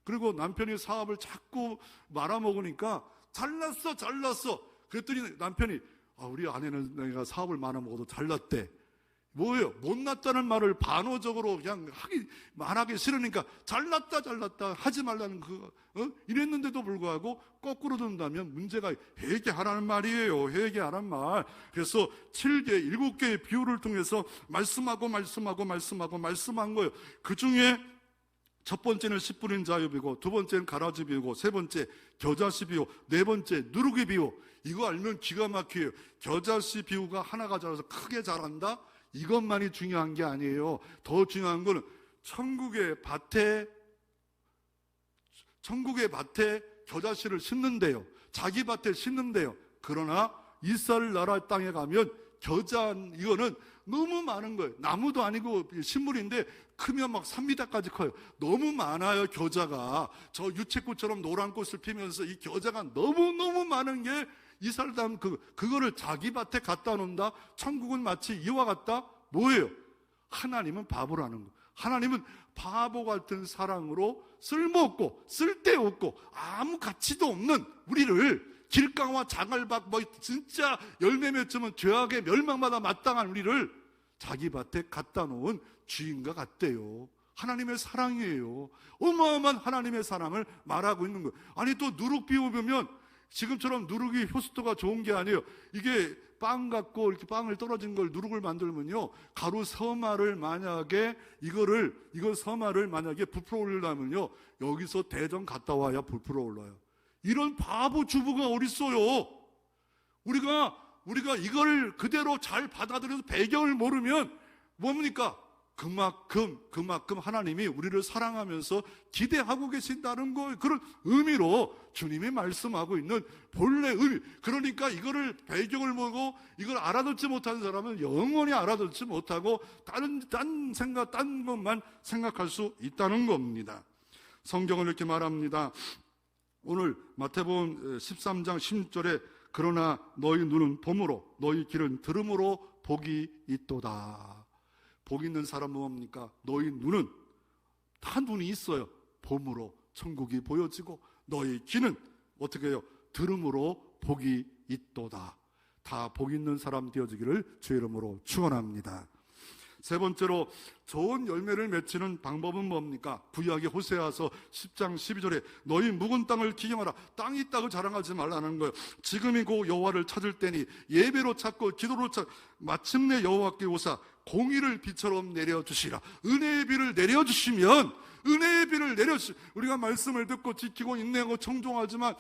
그리고 남편이 사업을 자꾸 말아먹으니까 잘났어. 그랬더니 남편이 우리 아내는 내가 사업을 많이 먹어도 잘났대. 뭐예요? 못났다는 말을 반어적으로 그냥 말하기 싫으니까 잘났다 하지 말라는 이랬는데도 불구하고 거꾸로 든다면 문제가 회개하라는 말이에요. 회개하라는 말. 그래서 7개, 7개의 비유를 통해서 말씀한 거예요. 그 중에 첫 번째는 씨 뿌린 자유 비유, 두 번째는 가라지 비유고, 세 번째 겨자씨 비유, 네 번째 누룩이 비유. 이거 알면 기가 막혀요. 겨자씨 비유가 하나가 자라서 크게 자란다? 이것만이 중요한 게 아니에요. 더 중요한 거는 천국의 밭에 겨자씨를 심는데요. 자기 밭에 심는데요. 그러나 이스라엘 나라 땅에 가면 이거는 너무 많은 거예요. 나무도 아니고 식물인데 크면 막 3m까지 커요. 너무 많아요, 겨자가. 저 유채꽃처럼 노란 꽃을 피면서 이 겨자가 너무 많은 게 이스라엘 땅 그거를 자기 밭에 갖다 놓는다. 천국은 마치 이와 같다. 뭐예요? 하나님은 바보라는 거. 하나님은 바보 같은 사랑으로 쓸모없고 쓸데없고 아무 가치도 없는 우리를, 길가와 장알박 진짜 열매 맺으면 죄악의 멸망마다 마땅한 우리를 자기 밭에 갖다 놓은 주인과 같대요. 하나님의 사랑이에요. 어마어마한 하나님의 사랑을 말하고 있는 거예요. 아니 또 누룩 비유 보면 지금처럼 누룩이 효수도가 좋은 게 아니에요. 이게 빵 갖고 이렇게 빵을 떨어진 걸 누룩을 만들면요, 가루 서마를 만약에 이걸 서마를 만약에 부풀어 올리려면요, 여기서 대전 갔다 와야 부풀어 올라요. 이런 바보 주부가 어딨어요? 우리가 이걸 그대로 잘 받아들여서 배경을 모르면 뭡니까? 그만큼 하나님이 우리를 사랑하면서 기대하고 계신다는 거, 그런 의미로 주님이 말씀하고 있는 본래 의미. 그러니까 이거를 배경을 보고 이걸 알아듣지 못하는 사람은 영원히 알아듣지 못하고 딴 것만 생각할 수 있다는 겁니다. 성경은 이렇게 말합니다. 오늘 마태복음 13장 16절에 그러나 너희 눈은 봄으로 너희 길은 들음으로 복이 있도다. 복 있는 사람은 뭡니까? 너희 눈은 다 눈이 있어요. 봄으로 천국이 보여지고 너희 귀는 어떻게 해요? 들음으로 복이 있도다. 다 복 있는 사람 되어지기를 주의 이름으로 축원합니다. 세 번째로 좋은 열매를 맺히는 방법은 뭡니까? 구약의 호세아서 10장 12절에 너희 묵은 땅을 기경하라. 땅이 있다고 자랑하지 말라는 거예요. 지금이고 여호와를 찾을 때니 예배로 찾고 기도로 찾고 마침내 여호와께 오사 공의를 비처럼 내려주시라. 은혜의 비를 내려주시면 우리가 말씀을 듣고 지키고 인내하고 청종하지만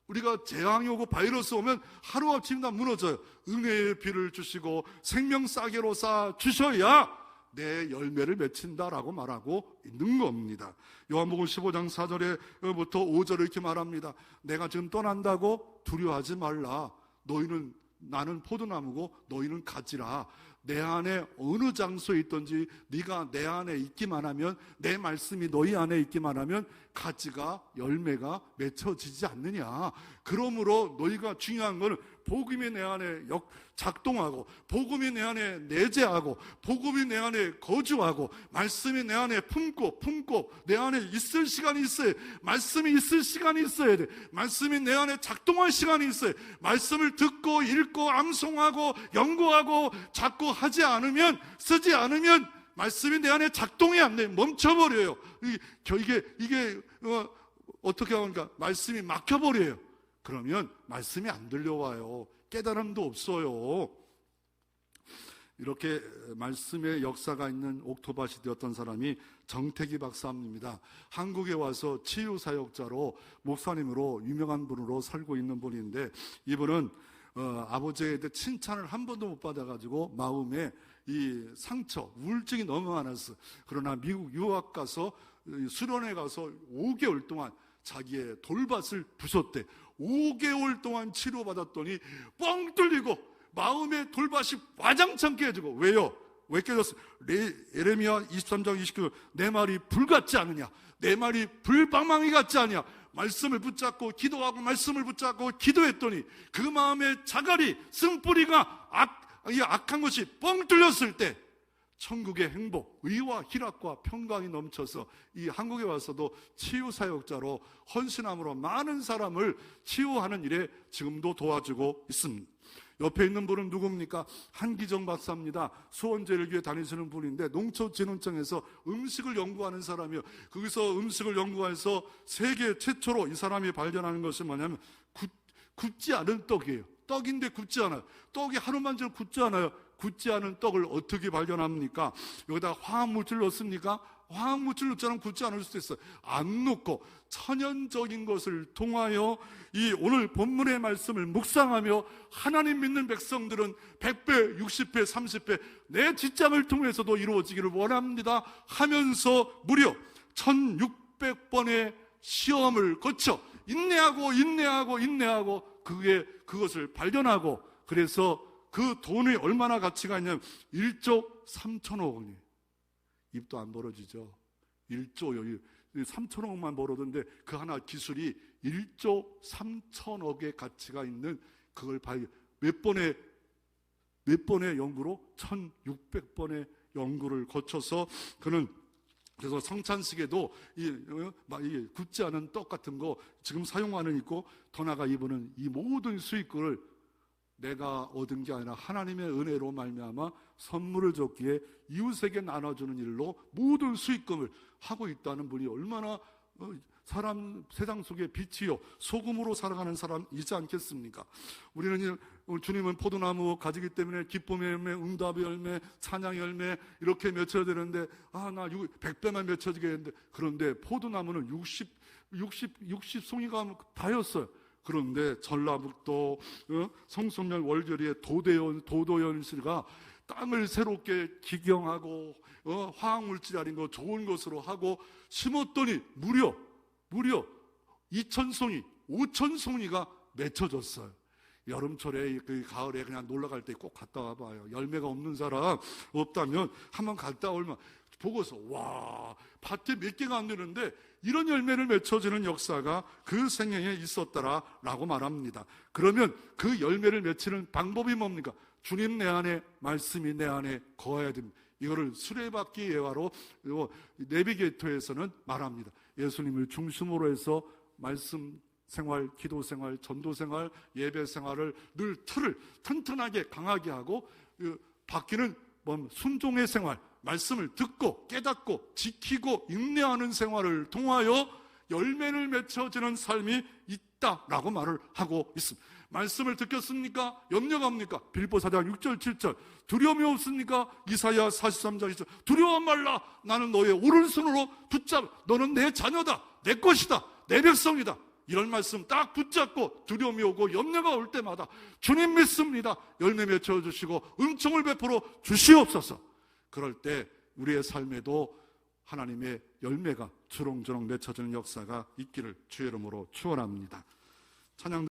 우리가 재앙이 오고 바이러스 오면 하루아침에 다 무너져요. 은혜의 비를 주시고 생명 싸게로 쌓아 주셔야 내 열매를 맺힌다라고 말하고 있는 겁니다. 요한복음 15장 4절부터 5절을 이렇게 말합니다. 내가 지금 떠난다고 두려워하지 말라. 나는 포도나무고 너희는 가지라. 내 안에 어느 장소에 있든지 네가 내 안에 있기만 하면, 내 말씀이 너희 안에 있기만 하면 가지가, 열매가 맺혀지지 않느냐. 그러므로 너희가 중요한 것은 복음이 내 안에 작동하고, 복음이 내 안에 내재하고, 복음이 내 안에 거주하고, 말씀이 내 안에 품고 내 안에 있을 시간이 있어요. 말씀이 있을 시간이 있어야 돼. 말씀이 내 안에 작동할 시간이 있어요. 말씀을 듣고 읽고 암송하고 연구하고 자꾸 하지 않으면, 쓰지 않으면 말씀이 내 안에 작동이 안 돼. 멈춰버려요. 이게 어떻게 하니까 말씀이 막혀버려요. 그러면 말씀이 안 들려와요. 깨달음도 없어요. 이렇게 말씀의 역사가 있는 옥토밭이 되었던 사람이 정태기 박사입니다. 한국에 와서 치유사역자로 목사님으로 유명한 분으로 살고 있는 분인데, 이분은 아버지에 대해 칭찬을 한 번도 못 받아가지고 마음에 이 상처, 우울증이 너무 많았어. 그러나 미국 유학 가서 수련회 가서 5개월 동안 자기의 돌밭을 부쉈대. 5개월 동안 치료받았더니 뻥 뚫리고 마음의 돌밭이 와장창 깨지고. 왜요? 왜 깨졌어? 예레미야 23장 29절 내 말이 불 같지 않느냐, 내 말이 불방망이 같지 않느냐. 말씀을 붙잡고 기도하고 말씀을 붙잡고 기도했더니 그 마음의 자갈이, 쓴뿌리가 악한 것이 뻥 뚫렸을 때 천국의 행복, 의와 희락과 평강이 넘쳐서 이 한국에 와서도 치유사역자로 헌신함으로 많은 사람을 치유하는 일에 지금도 도와주고 있습니다. 옆에 있는 분은 누굽니까? 한기정 박사입니다. 수원제일교회 다니시는 분인데 농촌진흥청에서 음식을 연구하는 사람이요. 거기서 음식을 연구해서 세계 최초로 이 사람이 발견하는 것이 뭐냐면 굳지 않은 떡이에요. 떡인데 굳지 않아요. 떡이 하루만 지나도 굳지 않아요. 굳지 않은 떡을 어떻게 발견합니까? 여기다 화학물질 넣습니까? 화학물질 넣자면 굳지 않을 수도 있어요. 안 넣고 천연적인 것을 통하여 이 오늘 본문의 말씀을 묵상하며 하나님 믿는 백성들은 100배, 60배, 30배 내 직장을 통해서도 이루어지기를 원합니다 하면서 무려 1600번의 시험을 거쳐 인내하고 그것을 발견하고, 그래서 그 돈이 얼마나 가치가 있냐면 1조 3천억 원이에요. 입도 안 벌어지죠. 1조 3천억만 벌어던데 그 하나 기술이 1조 3천억의 가치가 있는 그걸 몇 번의 연구로 1600번의 연구를 거쳐서 그는 그래서 성찬식에도 이 굳지 않은 떡 같은 거 지금 사용하는 있고, 더 나아가 이분은 이 모든 수익금을 내가 얻은 게 아니라 하나님의 은혜로 말미암아 선물을 줬기에 이웃에게 나눠주는 일로 모든 수익금을 하고 있다는 분이 얼마나 세상 속의 빛이요 소금으로 살아가는 사람이지 않겠습니까? 우리는 주님은 포도나무 가지기 때문에 기쁨의 열매, 응답의 열매, 찬양의 열매 이렇게 맺혀야 되는데 나 100배만 맺혀지겠는데, 그런데 포도나무는 60송이가 다였어요. 그런데 전라북도 성소멸 월교리의 도도연 씨가 땅을 새롭게 기경하고 화학물질 아닌 거 좋은 것으로 하고 심었더니 무려 2,000송이, 5,000송이가 맺혀졌어요. 여름철에 그 가을에 그냥 놀러 갈 때 꼭 갔다 와봐요. 열매가 없는 사람 없다면 한번 갔다 오면 보고서 와, 밭에 몇 개가 안 되는데 이런 열매를 맺혀지는 역사가 그 생애에 있었더라라고 말합니다. 그러면 그 열매를 맺히는 방법이 뭡니까? 주님 내 안에, 말씀이 내 안에 거해야 됩니다. 이거를 수레바퀴 예화로 내비게이터에서는 말합니다. 예수님을 중심으로 해서 말씀 생활, 기도 생활, 전도 생활, 예배 생활을 늘 틀을 튼튼하게 강하게 하고, 바뀌는 순종의 생활, 말씀을 듣고 깨닫고 지키고 인내하는 생활을 통하여 열매를 맺혀지는 삶이 있다라고 말을 하고 있습니다. 말씀을 듣겠습니까? 염려가 없습니까? 빌립보 4장 6절 7절 두려움이 없습니까? 이사야 43장 2절 두려워 말라, 나는 너의 오른손으로 너는 내 자녀다, 내 것이다, 내 백성이다. 이런 말씀 딱 붙잡고 두려움이 오고 염려가 올 때마다 주님 믿습니다, 열매 맺혀주시고 은총을 베풀어 주시옵소서. 그럴 때 우리의 삶에도 하나님의 열매가 주렁주렁 맺혀지는 역사가 있기를 주의 이름으로 축원합니다. 찬양